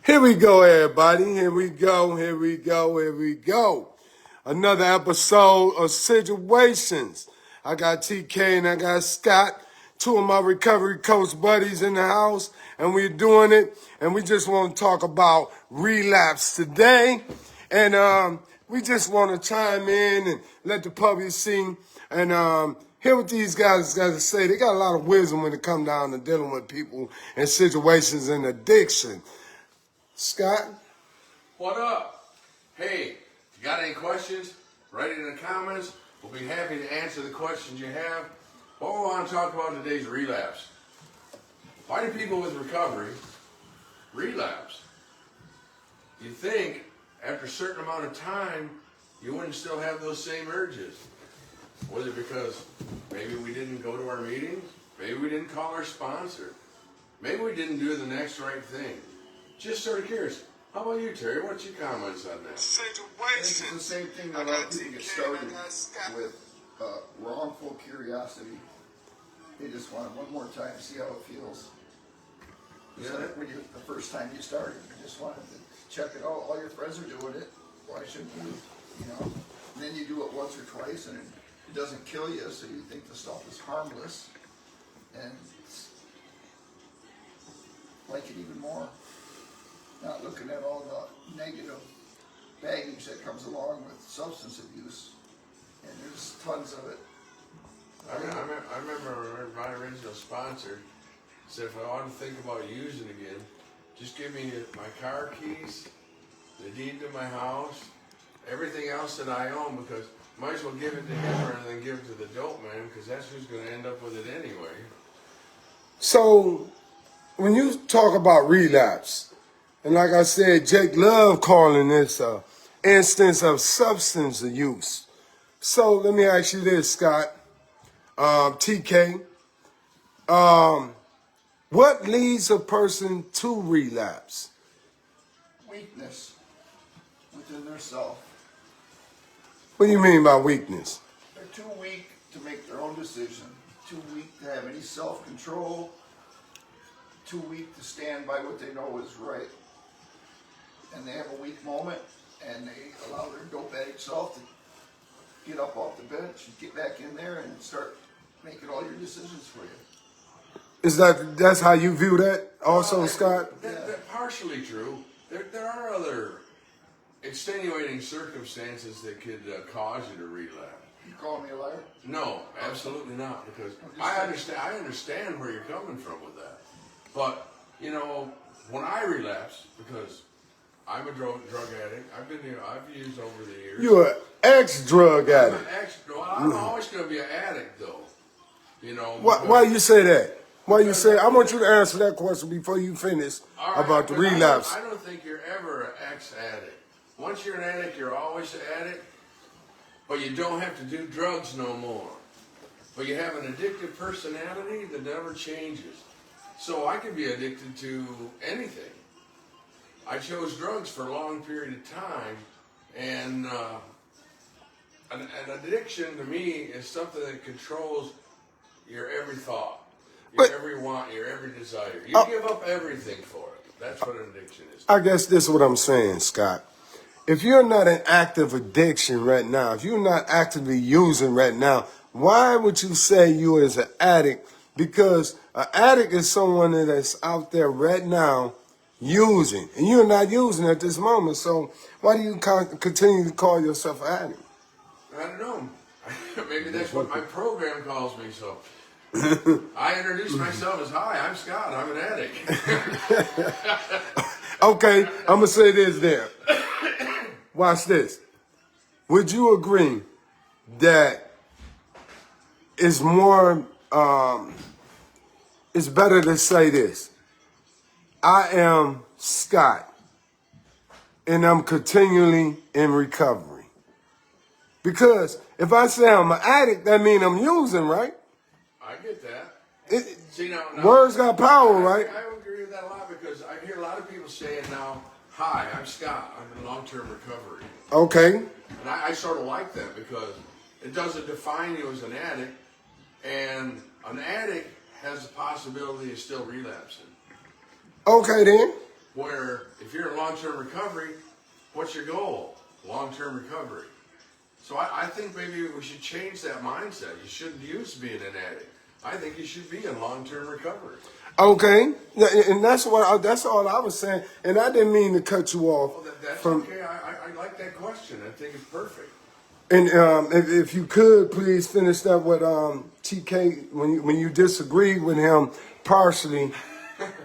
Here we go, everybody. Here we go. Here we go. Here we go. Another episode of Situations. I got TK and I got Scott, two of my recovery coach buddies in the house, and we're doing it. And we just want to talk about relapse today. And we just want to chime in and let the public see and hear what these guys got to say. They got a lot of wisdom when it comes down to dealing with people and situations and addiction. Scott? What up? Hey, if you got any questions, write it in the comments. We'll be happy to answer the questions you have. What we want to talk about today is relapse. Why do people with recovery relapse? You'd think after a certain amount of time, you wouldn't still have those same urges. Was it because maybe we didn't go to our meetings? Maybe we didn't call our sponsor? Maybe we didn't do the next right thing? Just sort of curious. How about you, Terry? What's your comments on that? It's the same thing that a lot of people get started with wrongful curiosity. They just want it one more time to see how it feels. It's like when the first time you started, you just wanted to check it out. All your friends are doing it. Why shouldn't you? You know. And then you do it once or twice, and it doesn't kill you, so you think the stuff is harmless, and like it even more. Not looking at all the negative baggage that comes along with substance abuse, and there's tons of it. I remember my original sponsor said if I want to think about using again, just give me my car keys, the deed to my house, everything else that I own, because might as well give it to him rather than give it to the dope man, because that's who's going to end up with it anyway. So, when you talk about relapse, and like I said, Jake loved calling this an instance of substance use. So let me ask you this, Scott, TK. What leads a person to relapse? Weakness within their self. What do you mean by weakness? They're too weak to make their own decision, too weak to have any self-control, too weak to stand by what they know is right. And they have a weak moment, and they allow their dope addict self to get up off the bench and get back in there and start making all your decisions for you. That's how you view that also, Scott? That's partially true. There are other extenuating circumstances that could cause you to relapse. You call me a liar? No, absolutely not, because I understand where you're coming from with that. But, you know, when I relapsed, because I'm a drug addict. I've used over the years. You're an ex-drug addict. I'm always going to be an addict, though. You know. Why you say that? Why you say? I want you to answer that question before you finish about the relapse. I don't think you're ever an ex-addict. Once you're an addict, you're always an addict. But you don't have to do drugs no more. But you have an addictive personality that never changes. So I can be addicted to anything. I chose drugs for a long period of time, and an addiction to me is something that controls your every thought, your every want, your every desire. You give up everything for it. That's what an addiction is. I guess this is what I'm saying, Scott. If you're not an active addiction right now, if you're not actively using right now, why would you say you as an addict? Because an addict is someone that's out there right now using, and you're not using at this moment. So why do you continue to call yourself an addict? I don't know. Maybe that's what my program calls me. So I introduce myself as, "Hi, I'm Scott. I'm an addict." Okay, I'm gonna say this there. Watch this. Would you agree that it's more? It's better to say this. I am Scott, and I'm continually in recovery. Because if I say I'm an addict, that means I'm using, right? I get that. See, now, words got power, right? I agree with that a lot, because I hear a lot of people saying now, "Hi, I'm Scott. I'm in long-term recovery." Okay. And I sort of like that, because it doesn't define you as an addict, and an addict has the possibility of still relapsing. Okay then. Where if you're in long-term recovery, what's your goal? Long-term recovery. So I think maybe we should change that mindset. You shouldn't used to being an addict. I think you should be in long-term recovery. Okay, and that's all I was saying. And I didn't mean to cut you off. Well, that's from, okay. I like that question. I think it's perfect. And if you could please finish that with TK when you disagreed with him partially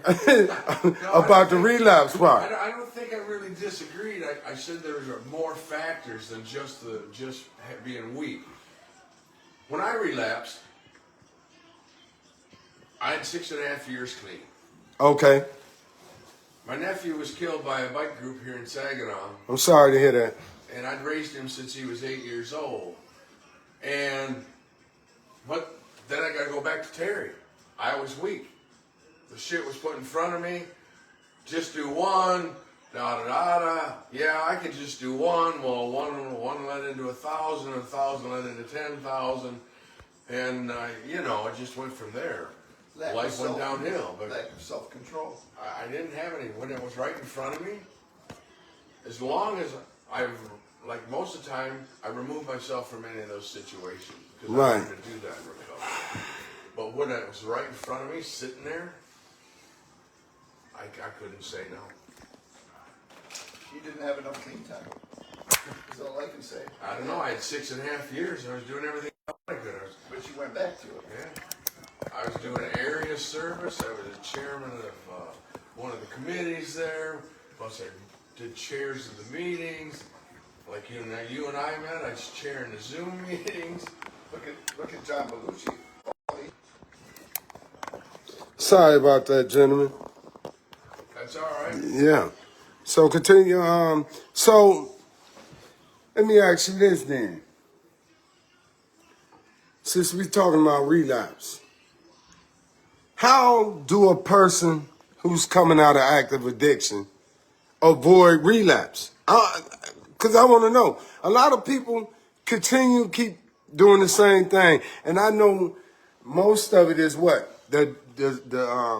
about the relapse part. I don't think I really disagreed. I said there were more factors than just being weak. When I relapsed, I had 6.5 years clean. Okay. My nephew was killed by a bike group here in Saginaw. I'm sorry to hear that. And I'd raised him since he was 8 years old. But then I got to go back to Terry. I was weak. The shit was put in front of me. Just do one. Da-da-da-da. Yeah, I could just do one. Well, one led into 1,000, 1,000 led into 10,000. And, it just went from there. Life went downhill. But lack of self-control. I didn't have any. When it was right in front of me, as long as like most of the time, I remove myself from any of those situations. Because I wanted to do that in recovery. But when it was right in front of me, sitting there, I couldn't say no. You didn't have enough clean time. That's all I can say. I don't know. I had 6.5 years. I was doing everything I could. But you went back to it. Yeah. I was doing area service. I was the chairman of one of the committees there. Plus, I did chairs of the meetings. Like you and I met. I was chairing the Zoom meetings. Look at John Belushi. Sorry about that, gentlemen. That's all right. Yeah. So continue. So let me ask you this then. Since we're talking about relapse, how do a person who's coming out of active addiction avoid relapse? Because I want to know. A lot of people keep doing the same thing, and I know most of it is what the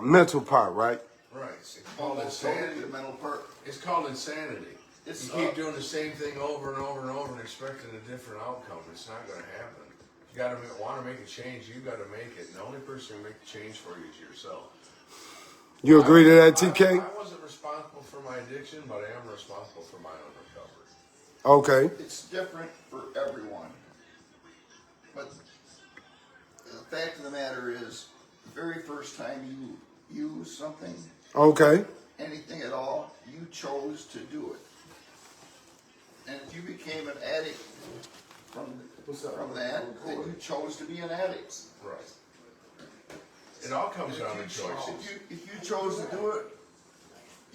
mental part, right? Right. It's called insanity. The mental part. It's called insanity. You keep doing the same thing over and over and over and expecting a different outcome. It's not going to happen. If you want to make a change, you got to make it. And the only person who can make the change for you is yourself. You agree to that, TK? I wasn't responsible for my addiction, but I am responsible for my own recovery. Okay. It's different for everyone. But the fact of the matter is, the very first time you use something, Okay. anything at all, you chose to do it. And if you became an addict from that, then you chose to be an addict. Right. It all comes down to choices. If you chose to do it,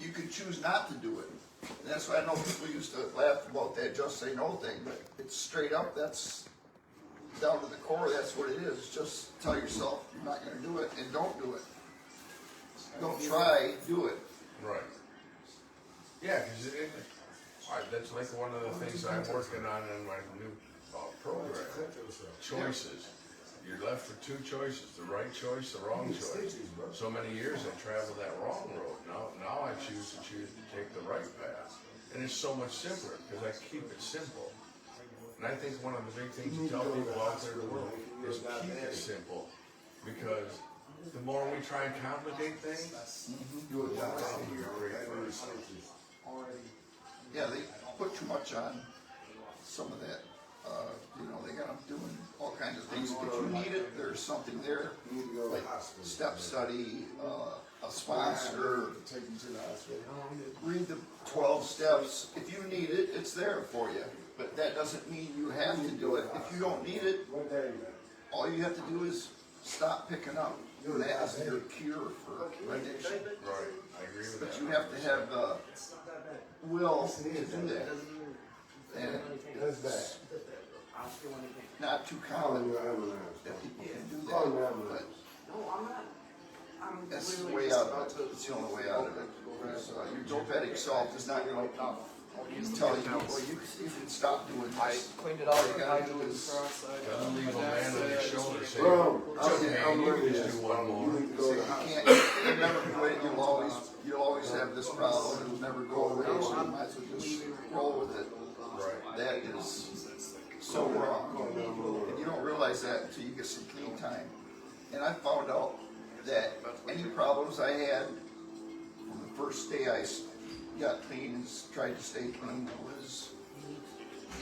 you could choose not to do it. And that's why I know people used to laugh about that just say no thing, but it's straight up, that's down to the core, that's what it is. Just tell yourself you're not going to do it and don't do it. Don't try, do it. Right. Yeah, because that's like one of the things I'm working on in my new program. Choices. You're left with two choices, the right choice, the wrong choice. So many years I traveled that wrong road. Now I choose to take the right path. And it's so much simpler because I keep it simple. And I think one of the big things to tell people out there in the world is keep it simple. Because the more we try and complicate things, Do it that way. you're great first. Yeah, they put too much on some of that. They got them doing all kinds of things. If you need it, there's something there, like step study, a sponsor. Read the 12 steps. If you need it, it's there for you. But that doesn't mean you have to do it. If you don't need it, all you have to do is stop picking up. That is your cure for addiction. Right, I agree with that. But you have to have the will to do that. And it's not too common that people can do that. But that's the way out of it. It's the only way out of it. Because your dopetic self is not going to tell you, well, you can stop doing this. I cleaned it all you got to do is Got a legal man on your shoulder saying, Bro, it's okay, you can just do one more. you can't never quit. You'll always have this problem, it'll never go away, so you might as well just roll with it. Right. That is so wrong. And you don't realize that until you get some clean time. And I found out that any problems I had from the first day I got clean and tried to stay clean was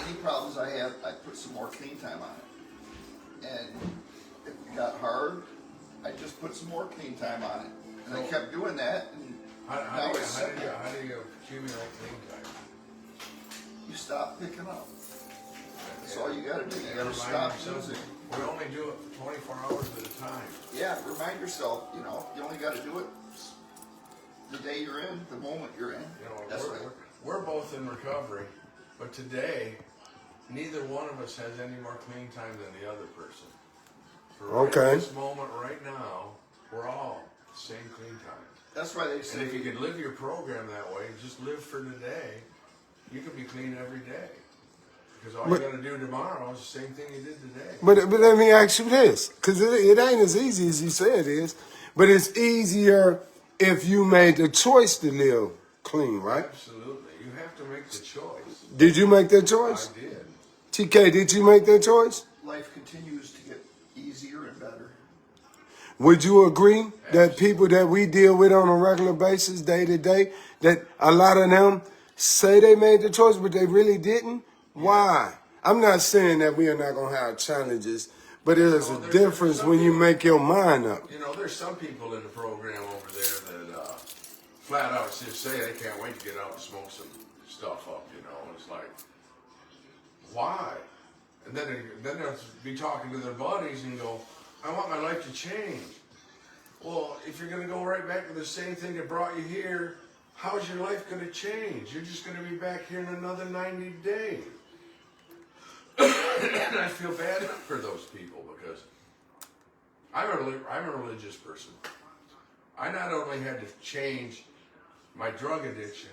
any problems I had, I put some more clean time on it. And if it got hard, I just put some more clean time on it. And I kept doing that. And How now do it's you accumulate clean time? you stop picking up. That's all you gotta do. You gotta Remind stop yourself, using. we only do it for 24 hours at a time. Yeah, remind yourself, you only gotta do it the day you're in, the moment you're in. You know, That's we're both in recovery, but today, neither one of us has any more clean time than the other person. For Okay. this moment right now, we're all the same clean time. That's why they And say if you could live your program that way, just live for today, you can be clean every day. Because all But- you're going to do tomorrow is the same thing you did today. But let me ask you this, because it ain't as easy as you say it is, but it's easier if you made the choice to live clean, right? Absolutely. You have to make the choice. Did you make that choice? I did. TK, did you make that choice? life continues to get easier and better. Would you agree that people that we deal with on a regular basis, day to day, that a lot of them say they made the choice, but they really didn't? Why? I'm not saying that we are not going to have challenges, but there's a difference when you make your mind up. You know, there's some people in the program over there that flat out just say they can't wait to get out and smoke some stuff up, you know. It's like, why? And then they'll be talking to their buddies and go, I want my life to change. Well, if you're going to go right back to the same thing that brought you here, how's your life going to change? You're just going to be back here in another 90 days. And I feel bad for those people because I'm a religious person. I not only had to change my drug addiction,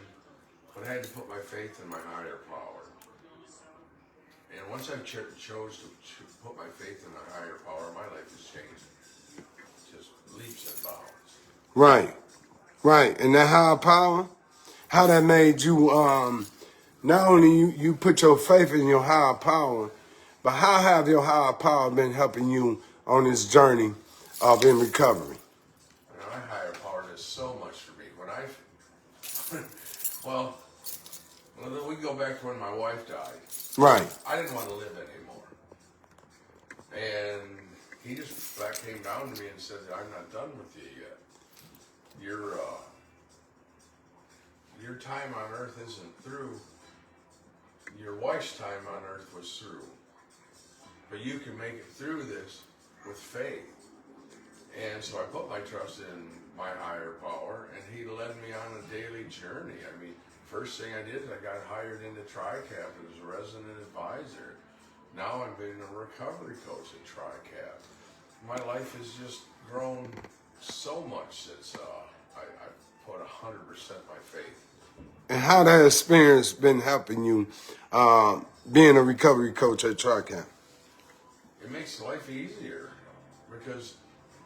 but I had to put my faith in my higher power. And once I chose to put my faith in the higher power, my life has changed. Just leaps and bounds. Right, right. And that higher power, how that made you, not only you put your faith in your higher power, but how have your higher power been helping you on this journey of in recovery? You know, my higher power does so much for me. Well, we go back to when my wife died. Right. I didn't want to live anymore. And he just flat came down to me and said, I'm not done with you yet. Your time on earth isn't through. Your wife's time on earth was through. But you can make it through this with faith. And so I put my trust in my higher power, and he led me on a daily journey. I mean, first thing I did is I got hired into TriCap as a resident advisor. Now I'm being a recovery coach at TriCap. My life has just grown so much since I put 100% my faith. And how that experience been helping you being a recovery coach at TriCap? It makes life easier because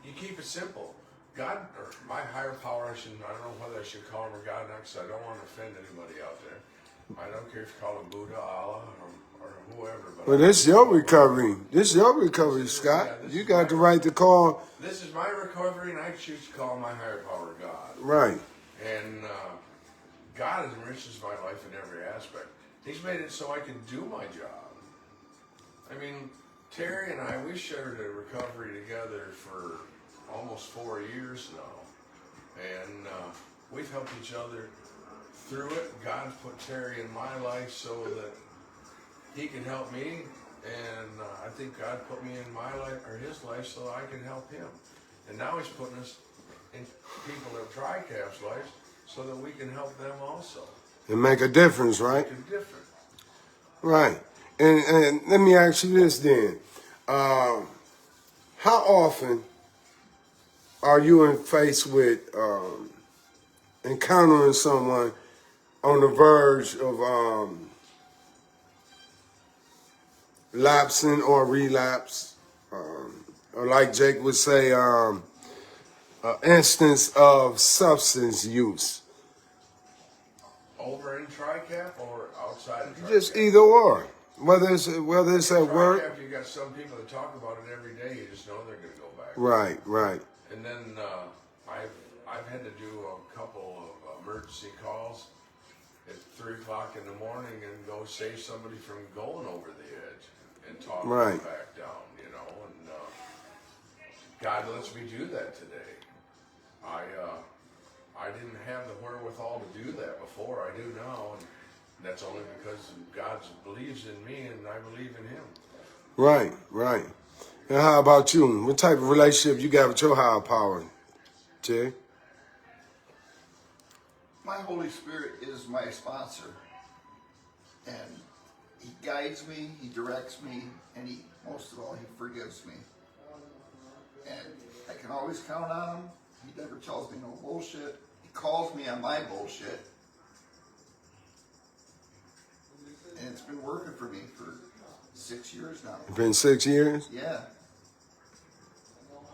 you keep it simple. God, or my higher power, I don't know whether I should call him or God now because I don't want to offend anybody out there. I don't care if you call him Buddha, Allah, or whoever. But Well, this is your recovery. This is your recovery, Scott. You got the right to call. This is my recovery, and I choose to call my higher power God. Right. And God enriches my life in every aspect. He's made it so I can do my job. I mean, Terry and I, we shared a recovery together for almost 4 years now. And we've helped each other through it. God's put Terry in my life so that he can help me. And I think God put me in my life, or his life, so I can help him. And now he's putting us in people at TriCap's lives so that we can help them also. And make a difference, right? Make a difference. Right. And let me ask you this then. How often are you faced with encountering someone on the verge of lapsing or relapse? Or like Jake would say, instance of substance use. over in TriCap or outside of TriCap? Just either or. Whether it's at work. TriCap, you got some people that talk about it every day. You just know they're going to go back. Right, right. And then I've had to do a couple of emergency calls at 3 o'clock in the morning and go save somebody from going over the edge and talk Right. them back down, you know. And God lets me do that today. I didn't have the wherewithal to do that before. I do now, and that's only because God believes in me and I believe in Him. Right, right. And how about you? What type of relationship you got with your higher power, Jay? My Holy Spirit is my sponsor, and He guides me, He directs me, and most of all, He forgives me. And I can always count on Him. He never tells me no bullshit. He calls me on my bullshit. And it's been working for me for 6 years now. It's been 6 years? Yeah.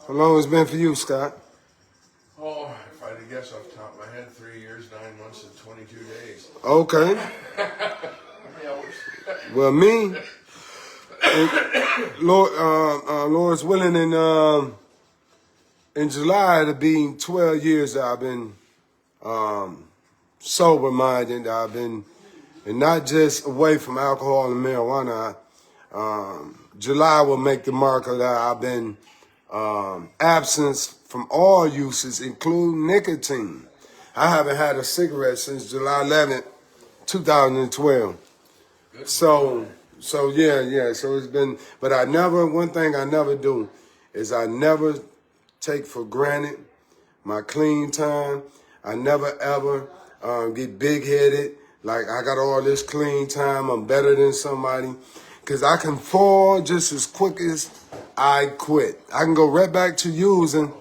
How long has it been for you, Scott? Oh, if I had to guess off the top of my head, 3 years, 9 months, and 22 days. Okay. How many hours? Well, me, Lord's willing, in July it'll be 12 years that I've been sober-minded. I've been, and not just away from alcohol and marijuana. July will make the marker that I've been absence from all uses, including nicotine. I haven't had a cigarette since July 11th, 2012. So yeah. So it's been, but one thing I never do is I never take for granted my clean time. I never ever get big-headed, like I got all this clean time, I'm better than somebody. Because I can fall just as quick as I quit. I can go right back to using,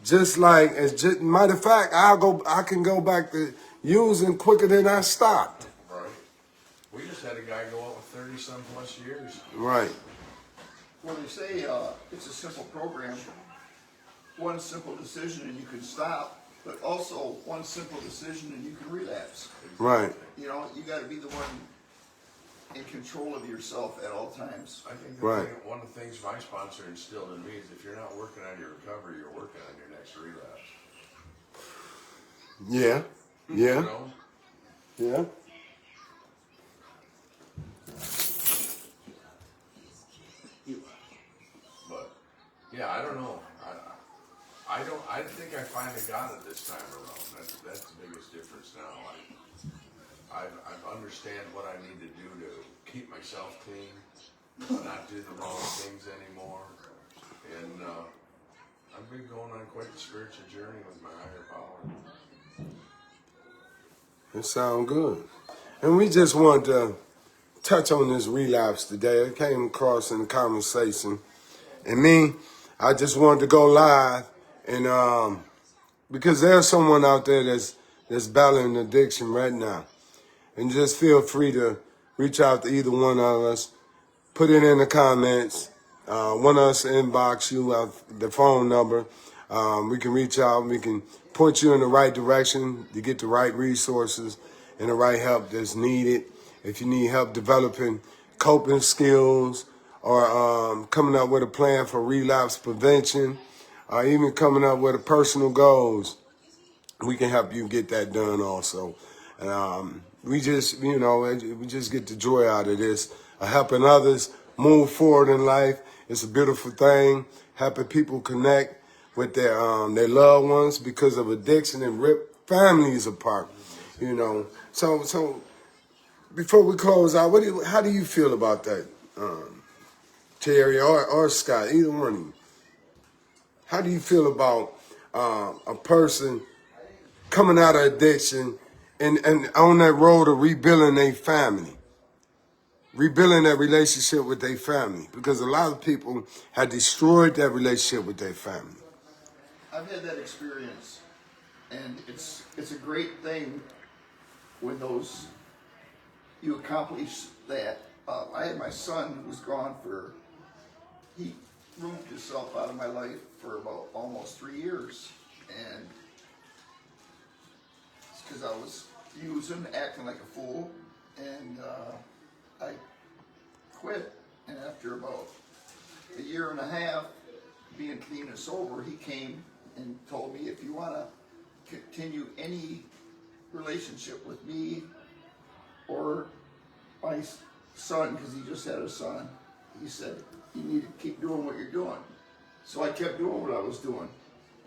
just like, matter of fact, I can go back to using quicker than I stopped. Right. We just had a guy go out with 30-some plus years. Right. Well, they say it's a simple program. One simple decision and you can stop, but also one simple decision and you can relapse. Right. You know, you got to be the one in control of yourself at all times. I think Right. one of the things my sponsor instilled in me is if you're not working on your recovery, you're working on your next relapse. Yeah. You Yeah. know? Yeah. But yeah, I don't know. I think I finally got it this time around. That's the biggest difference now. I understand what I need to do to keep myself clean, not do the wrong things anymore, and I've been going on quite the spiritual journey with my higher power. It sounds good. And we just want to touch on this relapse today. It came across in the conversation. And me, I just wanted to go live and because there's someone out there that's battling addiction right now. And just feel free to reach out to either one of us. Put it in the comments. One of us inbox you the phone number. We can reach out. We can point you in the right direction to get the right resources and the right help that's needed. If you need help developing coping skills or coming up with a plan for relapse prevention, or even coming up with a personal goals, we can help you get that done also. We just, we just get the joy out of this, helping others move forward in life. It's a beautiful thing, helping people connect with their loved ones because of addiction and rip families apart, So before we close out, how do you feel about that, Terry or Scott, either one of you? How do you feel about a person coming out of addiction and on that road of rebuilding their family, rebuilding that relationship with their family? Because a lot of people have destroyed that relationship with their family. I've had that experience, and it's a great thing when you accomplish that. I had my son who was gone he removed himself out of my life for about almost 3 years, and it's because I was using, acting like a fool, and I quit. And after about a year and a half being clean and sober, he came and told me, if you want to continue any relationship with me or my son, because he just had a son, he said, you need to keep doing what you're doing. So I kept doing what I was doing.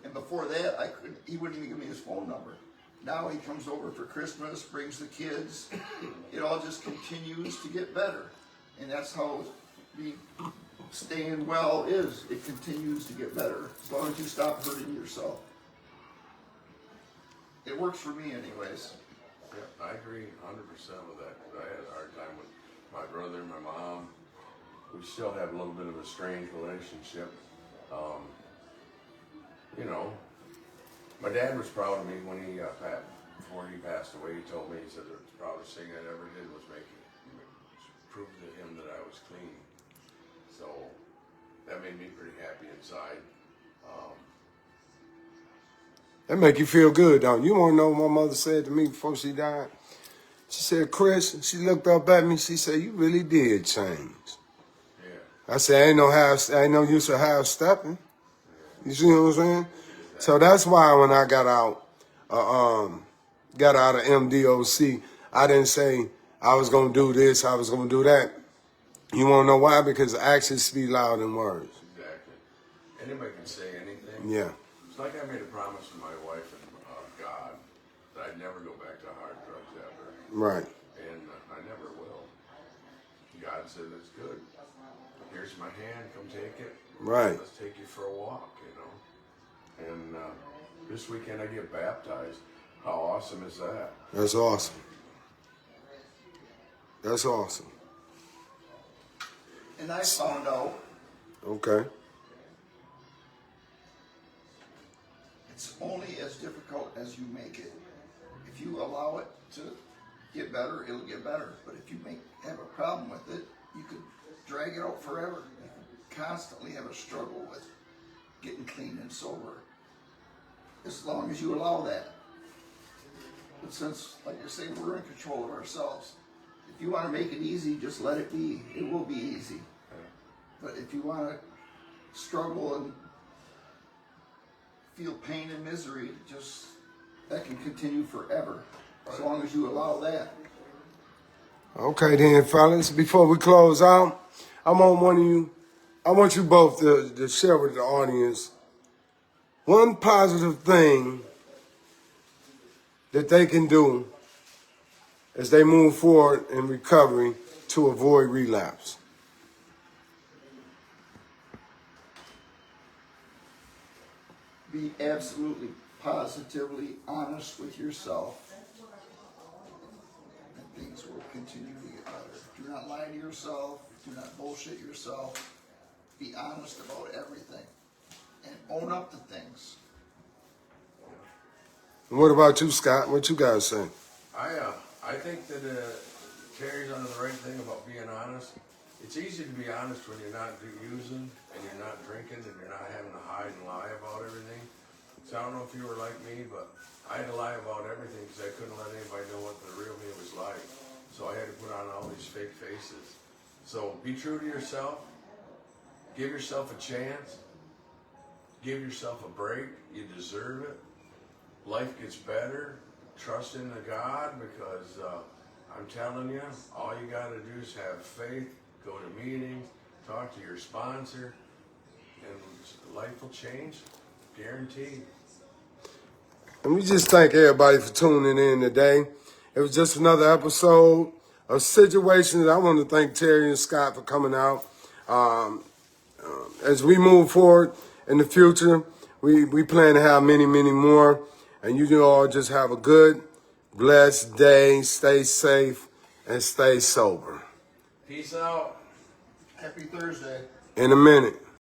And before that, he wouldn't even give me his phone number. Now he comes over for Christmas, brings the kids. It all just continues to get better. And that's how staying well is. It continues to get better as long as you stop hurting yourself. It works for me anyways. Yeah, I agree 100% with that. 'Cause I had a hard time with my brother and my mom. We still have a little bit of a strange relationship. You know, my dad was proud of me when he before he passed away. He told me, he said, the proudest thing I ever did was prove to him that I was clean. So that made me pretty happy inside. That make you feel good, don't you? You want to know what my mother said to me before she died? She said, Chris, she looked up at me, she said, you really did change. Yeah. I said, ain't no use of half stepping. You see what I'm saying? So that's why when I got out of MDOC, I didn't say I was gonna do this, I was gonna do that. You wanna know why? Because actions speak louder than words. Exactly. Anybody can say anything. Yeah. It's like I made a promise to my wife and God that I'd never go back to hard drugs ever. Right. And I never will. God said, it's good. Here's my hand, come take it. Right. Let's take you for a walk, you know. And this weekend I get baptized. How awesome is that? That's awesome. That's awesome. And I found out Okay. it's only as difficult as you make it. If you allow it to get better, it'll get better. But if you have a problem with it, you could drag it out forever. You could constantly have a struggle with getting clean and sober. As long as you allow that. But since, like I say, we're in control of ourselves. If you want to make it easy, just let it be. It will be easy. But if you want to struggle and feel pain and misery, that can continue forever. As long as you allow that. Okay then, fellas. Before we close out, I want you both to share with the audience one positive thing that they can do as they move forward in recovery to avoid relapse. Be absolutely, positively honest with yourself, and things will continue to get better. Do not lie to yourself. Do not bullshit yourself. Be honest about everything, and own up to things. And what about you, Scott? What you guys say? I think that Terry's on the right thing about being honest. It's easy to be honest when you're not using and you're not drinking and you're not having to hide and lie about everything. So I don't know if you were like me, but I had to lie about everything because I couldn't let anybody know what the real me was like. So I had to put on all these fake faces. So be true to yourself. Give yourself a chance. Give yourself a break. You deserve it. Life gets better. Trust in the God, because I'm telling you, all you got to do is have faith, go to meetings, talk to your sponsor, and life will change, guaranteed. And we just thank everybody for tuning in today. It was just another episode of Situations. I want to thank Terry and Scott for coming out. As we move forward in the future, we plan to have many, many more. And you all just have a good, blessed day. Stay safe and stay sober. Peace out. Happy Thursday. In a minute.